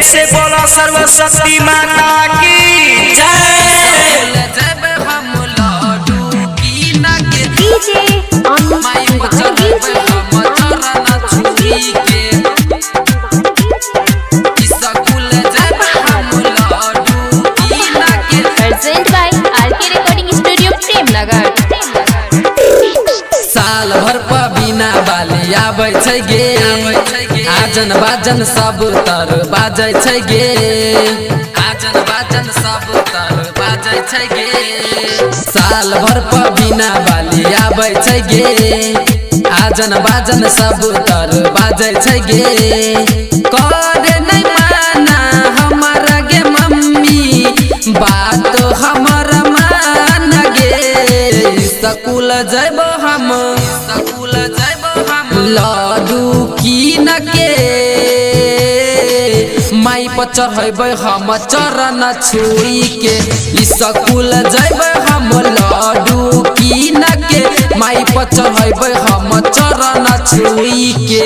से बोला सर्वशक्ति माता की जय। जब हम लड्डू की ना के डीजे माई बचन हम चरण छुई के स्कूल जब हम लड्डू की ना के present by RK recording studio Premnagar. साल भर बिना बाली आबै छै गे आजन बाजन सब तर बाजै छै गे आजन बाजन सब तर बाजै छै गे साल भर बिना बाली आबै छै गे आजन बाजन सब तर बाजै छै गे करे नै माना हमर गे मम्मी बात हमर मान गे स्कूल जइबो हम लड्डू कीन के माई पर चढ़ेबै हम चरण छुई के स्कूल जइबै हम लड्डू कीन के माई पर चढ़ेबै हम चरण छुई के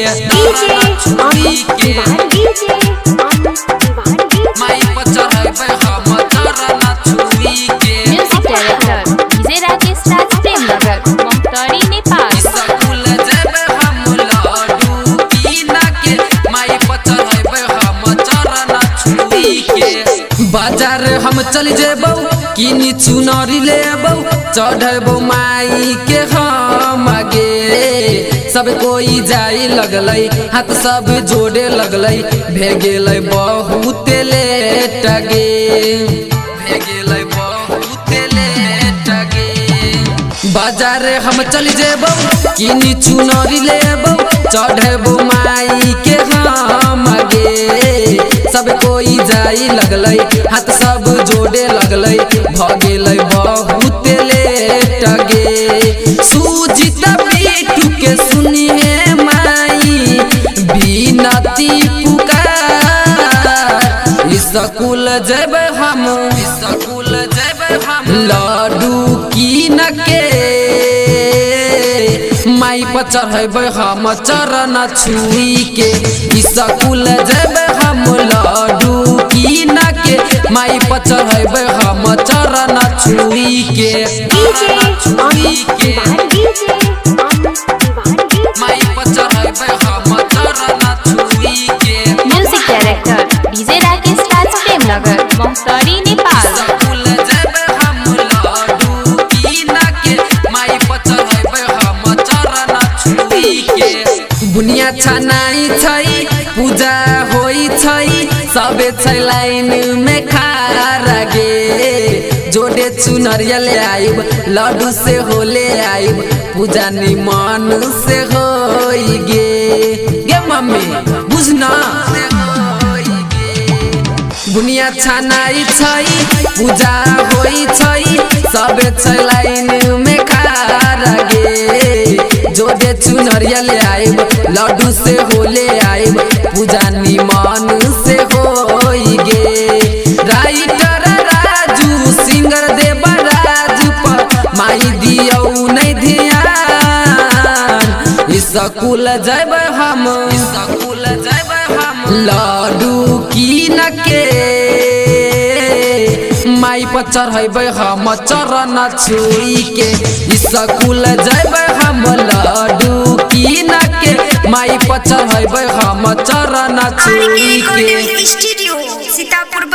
माई पर चढ़ेबै हम चरण छुई के म्यूजिक डायरेक्टर डीजे राकेश राज प्रेमनगर मोहतरी नेपाल। स्कूल जइबै हम लड्डू कीन के माई पर चढ़ेबै हम चरण छुई के बाजार हम चल जेबौ किनी चुनरी लेबौ चढ़ेबौ माई के हम गे सब कोई जाई लगलै हाथ सब जोड़े लगलै भे गेलै बहुत लेट गे भे गेलै बहुत लेट गे बाजार हम चल जेबौ किनी चुनरी लेबौ चढ़ेबौ माई के हम गे सब कोई जाई लगलै हाथ सब जोड़े लगलै भ गेलै बहुत लेट गे सुजित बेटू के सुनिए माई बिनती पुकार स्कूल जइबै हम लड्डू कीन के माई पर चढ़ेबै हम चरण छुई के स्कूल जइबै हम लड्डू कीन के माई पर चढ़ेबै हम चरण छुई के माई पर चढ़ेबै हम चरण छुई के म्यूजिक डायरेक्टर डीजे राकेश राज प्रेमनगर मोहतरी नेपाल। स्कूल जइबै हम लड्डू कीन के माई पर चढ़ेबै हम चरण छुई के बुनिया छनाई छै पूजा होई छै सबे छै लाइन में खड़ा गे जोड़े चुनरिया ले आइब लड्डू से होले आइब पूजा निमन से होई गे मम्मी बुझना बुनिया छनाई छै पूजा होई छै सबे छै लाइन में खड़ा गे जोड़े चुनरिया ले आइब लड्डू से होले आइब पूजा निमन से होई गे राइटर राजू सिंगर देवराज पर माई दियौ नै ध्यान स्कूल जइबै हम लड्डू कीन के माई पर चढ़ेबै हम चरण छुई के स्कूल जइबै हम लड्डू कीन के माई पर चढ़ेबै हम चरण छुई के स्टूडियो सीतापुर